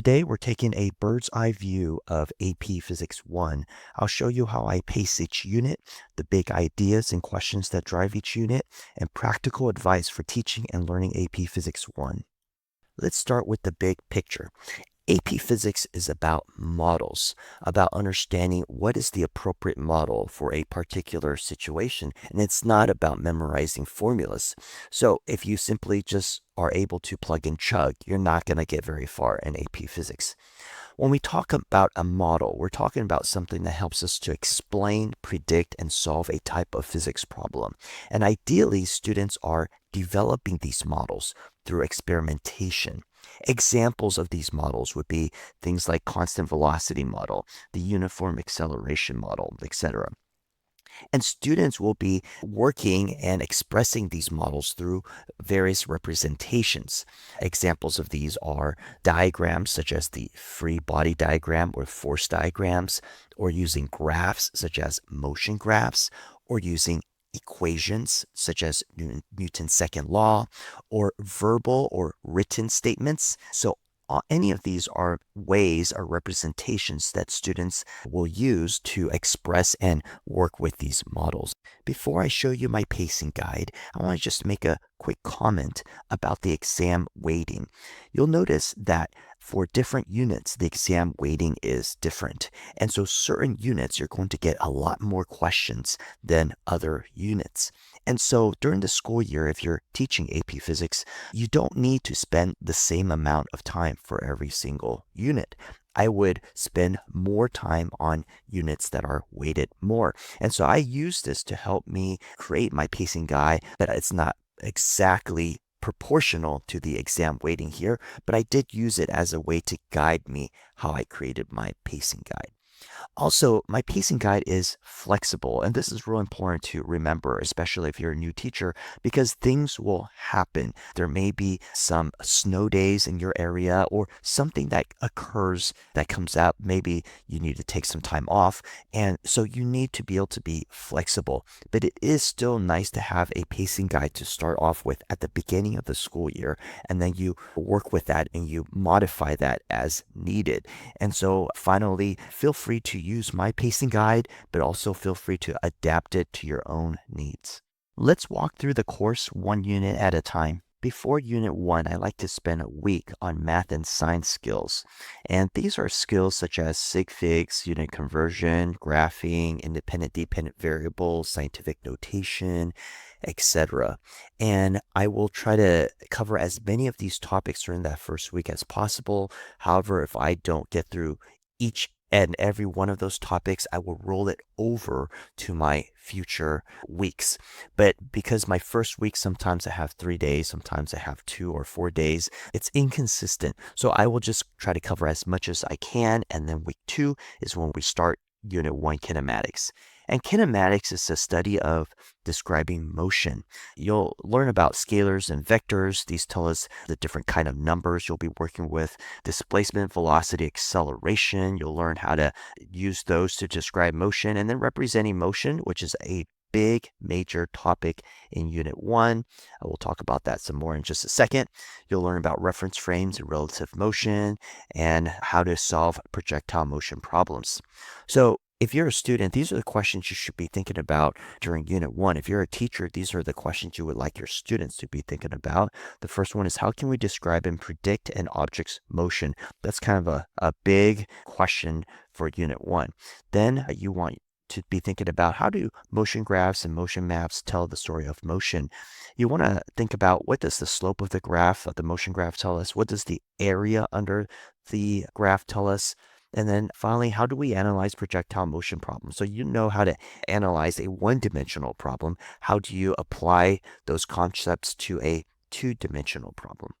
Today, we're taking a bird's eye view of AP Physics 1. I'll show you how I pace each unit, the big ideas and questions that drive each unit, and practical advice for teaching and learning AP Physics 1. Let's start with the big picture. AP Physics is about models, about understanding what is the appropriate model for a particular situation, and it's not about memorizing formulas. So if you simply just are able to plug and chug, you're not going to get very far in AP Physics. When we talk about a model, we're talking about something that helps us to explain, predict, and solve a type of physics problem. And ideally, students are developing these models through experimentation. Examples of these models would be things like constant velocity model, the uniform acceleration model, etc. And students will be working and expressing these models through various representations. Examples of these are diagrams such as the free body diagram or force diagrams, or using graphs such as motion graphs, or using equations such as Newton's second law, or verbal or written statements. So any of these are ways or representations that students will use to express and work with these models. Before I show you my pacing guide, I want to just make a quick comment about the exam weighting. You'll notice that for different units, the exam weighting is different. And so certain units, you're going to get a lot more questions than other units. And so during the school year, if you're teaching AP Physics, you don't need to spend the same amount of time for every single unit. I would spend more time on units that are weighted more. And so I use this to help me create my pacing guide, but it's not exactly proportional to the exam weighting here, but I did use it as a way to guide me how I created my pacing guide. Also, my pacing guide is flexible, and this is real important to remember, especially if you're a new teacher, because things will happen. There may be some snow days in your area or something that occurs that comes out. Maybe you need to take some time off, and so you need to be able to be flexible. But it is still nice to have a pacing guide to start off with at the beginning of the school year, and then you work with that and you modify that as needed. And so finally, feel free to use my pacing guide, but also feel free to adapt it to your own needs. Let's walk through the course one unit at a time. Before Unit 1, I like to spend a week on math and science skills. And these are skills such as sig figs, unit conversion, graphing, independent-dependent variables, scientific notation, etc. And I will try to cover as many of these topics during that first week as possible. However, if I don't get through each and every one of those topics, I will roll it over to my future weeks. But because my first week, sometimes I have 3 days, sometimes I have 2 or 4 days, it's inconsistent. So I will just try to cover as much as I can. And then week 2 is when we start Unit 1 Kinematics. And kinematics is a study of describing motion. You'll learn about scalars and vectors. These tell us the different kind of numbers you'll be working with. Displacement, velocity, acceleration. You'll learn how to use those to describe motion. And then representing motion, which is a big major topic in Unit 1. I will talk about that some more in just a second. You'll learn about reference frames and relative motion and how to solve projectile motion problems. So if you're a student, these are the questions you should be thinking about during Unit 1. If you're a teacher, these are the questions you would like your students to be thinking about. The first one is, how can we describe and predict an object's motion? That's kind of a big question for Unit 1. Then you want to be thinking about, how do motion graphs and motion maps tell the story of motion? You want to think about, what does the slope of the graph, of the motion graph, tell us? What does the area under the graph tell us? And then finally, how do we analyze projectile motion problems? So you know how to analyze a one-dimensional problem. How do you apply those concepts to a two-dimensional problem?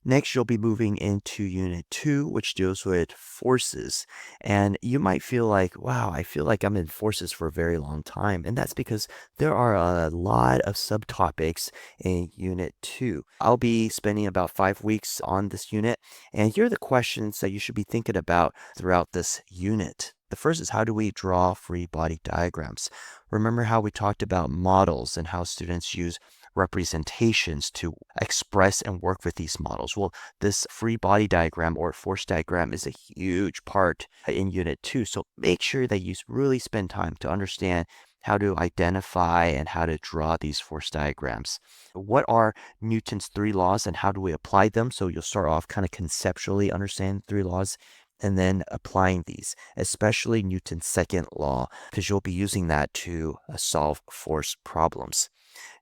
Next, you'll be moving into Unit 2, which deals with forces. And you might feel like, wow, I feel like I'm in forces for a very long time. And that's because there are a lot of subtopics in Unit 2. I'll be spending about 5 weeks on this unit. And here are the questions that you should be thinking about throughout this unit. The first is, how do we draw free body diagrams? Remember how we talked about models and how students use representations to express and work with these models. Well, this free body diagram or force diagram is a huge part in Unit 2. So make sure that you really spend time to understand how to identify and how to draw these force diagrams. What are Newton's three laws and how do we apply them? So you'll start off kind of conceptually understanding three laws and then applying these, especially Newton's second law, because you'll be using that to solve force problems.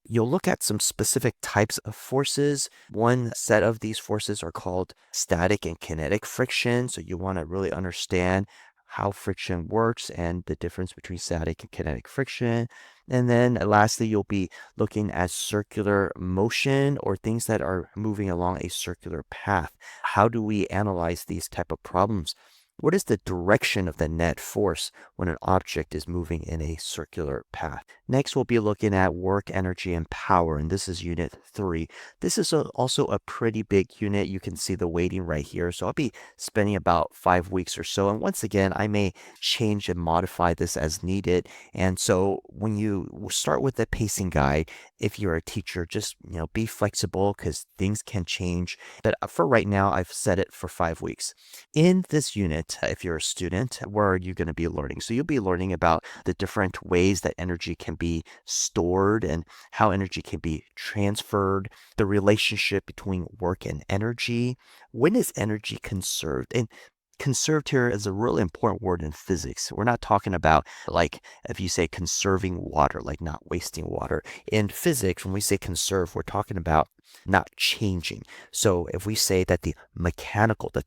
You'll look at some specific types of forces. One set of these forces are called static and kinetic friction. So you want to really understand how friction works and the difference between static and kinetic friction. And then lastly, you'll be looking at circular motion or things that are moving along a circular path. How do we analyze these type of problems? What is the direction of the net force when an object is moving in a circular path? Next, we'll be looking at work, energy, and power, and this is Unit 3. This is also a pretty big unit. You can see the weighting right here. So I'll be spending about 5 weeks or so. And once again, I may change and modify this as needed. And so when you start with the pacing guide, if you're a teacher, just be flexible because things can change. But for right now, I've set it for 5 weeks. In this unit, if you're a student, where are you going to be learning? So you'll be learning about the different ways that energy can be stored and how energy can be transferred, the relationship between work and energy. When is energy conserved? And conserved here is a really important word in physics. We're not talking about like if you say conserving water, like not wasting water. In physics, when we say conserve, we're talking about not changing. So if we say that the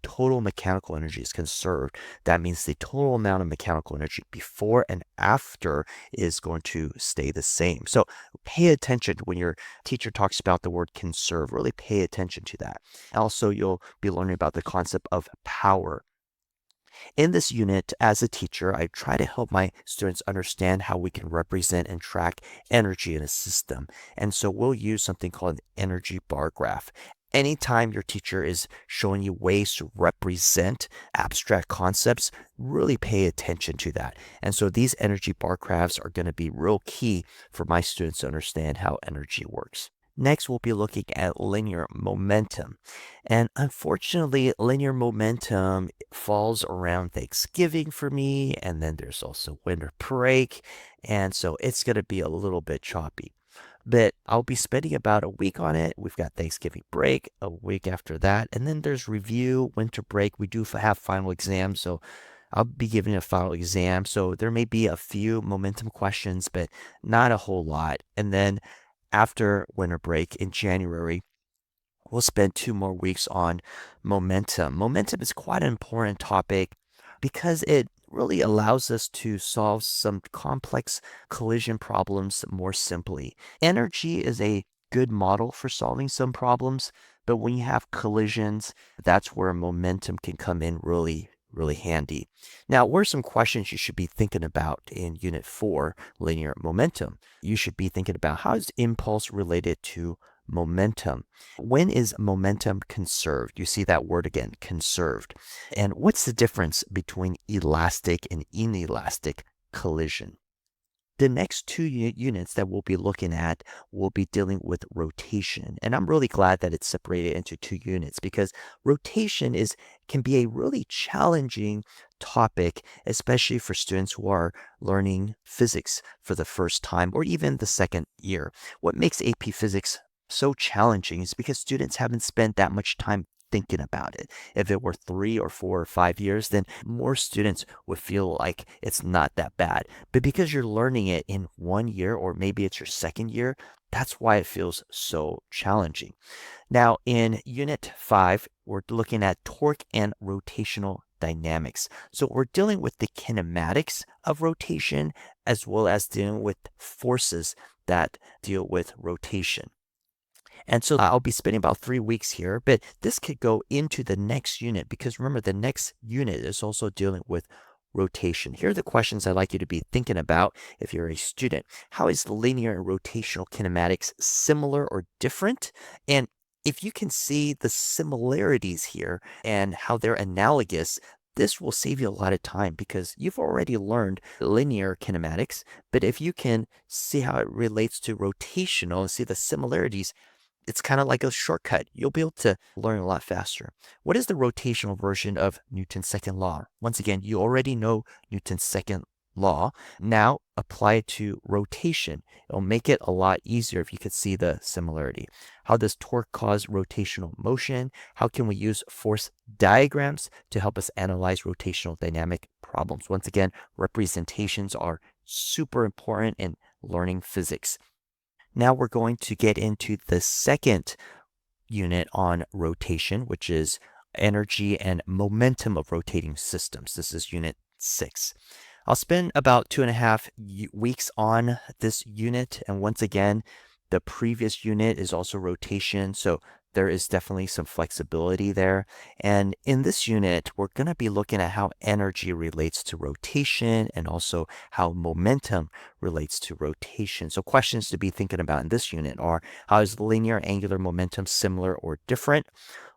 total mechanical energy is conserved, that means the total amount of mechanical energy before and after is going to stay the same. So pay attention when your teacher talks about the word conserve, really pay attention to that. Also, you'll be learning about the concept of power. In this unit, as a teacher, I try to help my students understand how we can represent and track energy in a system. And so we'll use something called an energy bar graph. Anytime your teacher is showing you ways to represent abstract concepts, really pay attention to that. And so these energy bar graphs are going to be real key for my students to understand how energy works. Next, we'll be looking at linear momentum. And unfortunately, linear momentum falls around Thanksgiving for me, and then there's also winter break, and so it's going to be a little bit choppy. But I'll be spending about a week on it. We've got Thanksgiving break, a week after that, and then there's review, winter break. We do have final exams, so I'll be giving a final exam. So there may be a few momentum questions, but not a whole lot. And then after winter break in January, we'll spend 2 more weeks on momentum. Momentum is quite an important topic because it really allows us to solve some complex collision problems more simply. Energy is a good model for solving some problems, but when you have collisions, that's where momentum can come in really handy. Now, what are some questions you should be thinking about in Unit 4, linear momentum? You should be thinking about how is impulse related to momentum? When is momentum conserved? You see that word again, conserved. And what's the difference between elastic and inelastic collision? The next two units that we'll be looking at will be dealing with rotation. And I'm really glad that it's separated into 2 units because rotation can be a really challenging topic, especially for students who are learning physics for the first time or even the second year. What makes AP Physics so challenging is because students haven't spent that much time thinking about it. If it were 3 or 4 or 5 years, then more students would feel like it's not that bad. But because you're learning it in 1 year or maybe it's your second year, that's why it feels so challenging. Now, in Unit 5, we're looking at torque and rotational dynamics. So we're dealing with the kinematics of rotation as well as dealing with forces that deal with rotation. And so I'll be spending about 3 weeks here, but this could go into the next unit because remember, the next unit is also dealing with rotation. Here are the questions I'd like you to be thinking about if you're a student. How is linear and rotational kinematics similar or different? And if you can see the similarities here and how they're analogous, this will save you a lot of time because you've already learned linear kinematics. But if you can see how it relates to rotational and see the similarities, it's kind of like a shortcut. You'll be able to learn a lot faster. What is the rotational version of Newton's second law? Once again, you already know Newton's second law. Now apply it to rotation. It'll make it a lot easier if you could see the similarity. How does torque cause rotational motion? How can we use force diagrams to help us analyze rotational dynamic problems? Once again, representations are super important in learning physics. Now we're going to get into the second unit on rotation, which is energy and momentum of rotating systems. This is unit 6. I'll spend about 2.5 weeks on this unit. And once again, the previous unit is also rotation. So there is definitely some flexibility there. And in this unit, we're going to be looking at how energy relates to rotation and also how momentum relates to rotation. So questions to be thinking about in this unit are, how is linear angular momentum similar or different?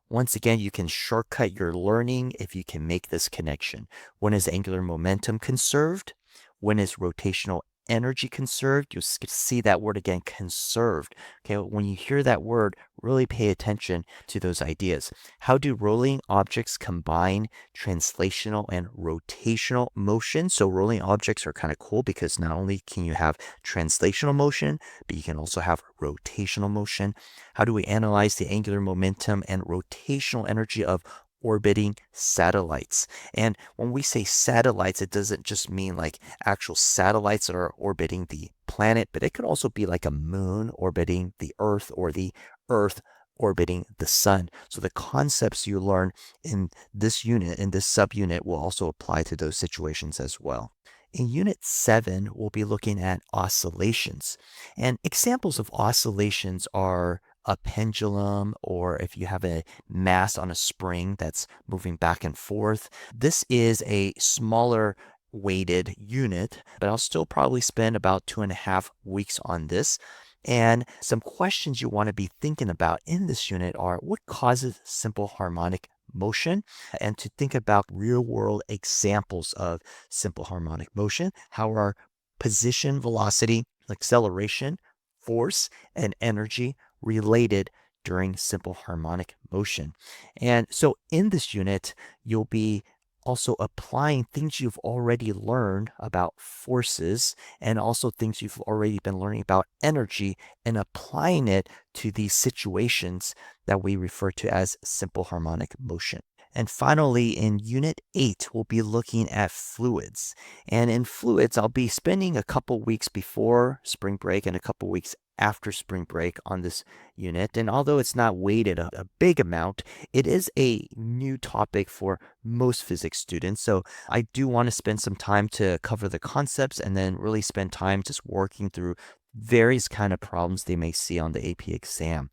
Once again, you can shortcut your learning if you can make this connection. When is angular momentum conserved? When is rotational energy conserved? You'll see that word again, conserved. Okay, when you hear that word, really pay attention to those ideas. How do rolling objects combine translational and rotational motion? So rolling objects are kind of cool because not only can you have translational motion, but you can also have rotational motion. How do we analyze the angular momentum and rotational energy of orbiting satellites? And when we say satellites, it doesn't just mean like actual satellites that are orbiting the planet, but it could also be like a moon orbiting the Earth or the Earth orbiting the sun. So the concepts you learn in this unit, in this subunit, will also apply to those situations as well. In Unit 7, we'll be looking at oscillations. And examples of oscillations are a pendulum, or if you have a mass on a spring that's moving back and forth. This is a smaller weighted unit, but I'll still probably spend about 2.5 weeks on this. And some questions you want to be thinking about in this unit are, what causes simple harmonic motion? And to think about real world examples of simple harmonic motion. How are position, velocity, acceleration, force, and energy related during simple harmonic motion? And so in this unit, you'll be also applying things you've already learned about forces and also things you've already been learning about energy and applying it to these situations that we refer to as simple harmonic motion. And finally, in Unit 8, we'll be looking at fluids. And in fluids, I'll be spending a couple weeks before spring break and a couple weeks after spring break on this unit. And although it's not weighted a big amount, it is a new topic for most physics students. So I do want to spend some time to cover the concepts and then really spend time just working through various kind of problems they may see on the AP exam.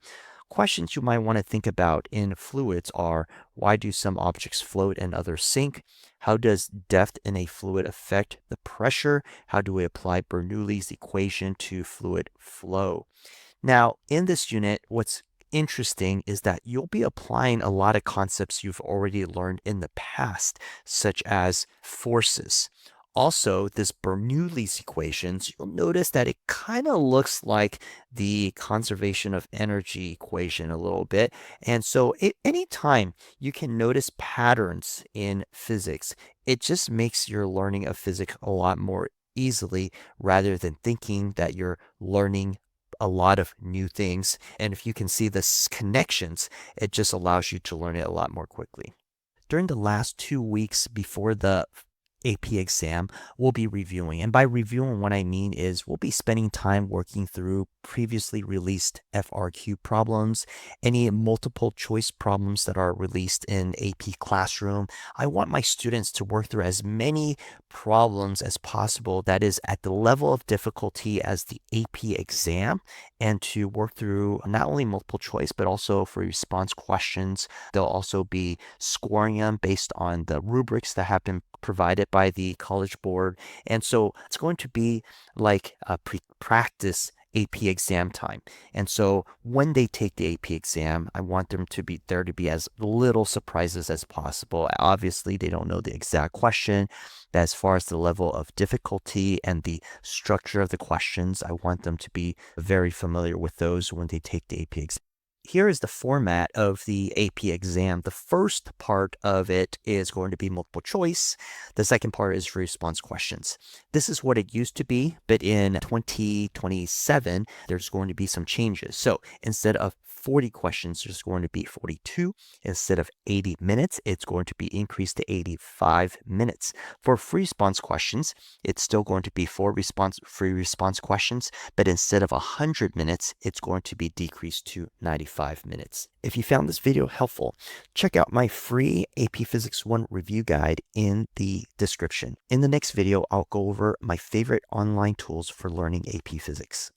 Questions you might want to think about in fluids are, why do some objects float and others sink? How does depth in a fluid affect the pressure? How do we apply Bernoulli's equation to fluid flow? Now, in this unit, what's interesting is that you'll be applying a lot of concepts you've already learned in the past, such as forces. Also, this Bernoulli's equations, you'll notice that it kind of looks like the conservation of energy equation a little bit. And so anytime you can notice patterns in physics, it just makes your learning of physics a lot more easily rather than thinking that you're learning a lot of new things. And if you can see the connections, it just allows you to learn it a lot more quickly. During the last 2 weeks before the AP exam, we'll be reviewing. And by reviewing, what I mean is we'll be spending time working through previously released FRQ problems, any multiple choice problems that are released in AP Classroom. I want my students to work through as many problems as possible that is at the level of difficulty as the AP exam, and to work through not only multiple choice, but also for response questions. They'll also be scoring them based on the rubrics that have been provided by the College Board. And so it's going to be like a practice AP exam time. And so when they take the AP exam, I want them to be there to be as little surprises as possible. Obviously, they don't know the exact question, but as far as the level of difficulty and the structure of the questions, I want them to be very familiar with those when they take the AP exam. Here is the format of the AP exam. The first part of it is going to be multiple choice. The second part is free response questions. This is what it used to be, but in 2027, there's going to be some changes. So instead of 40 questions, there's going to be 42. Instead of 80 minutes, it's going to be increased to 85 minutes. For free response questions, it's still going to be free response questions, but instead of 100 minutes, it's going to be decreased to 95 minutes. If you found this video helpful, check out my free AP Physics 1 review guide in the description. In the next video, I'll go over my favorite online tools for learning AP Physics.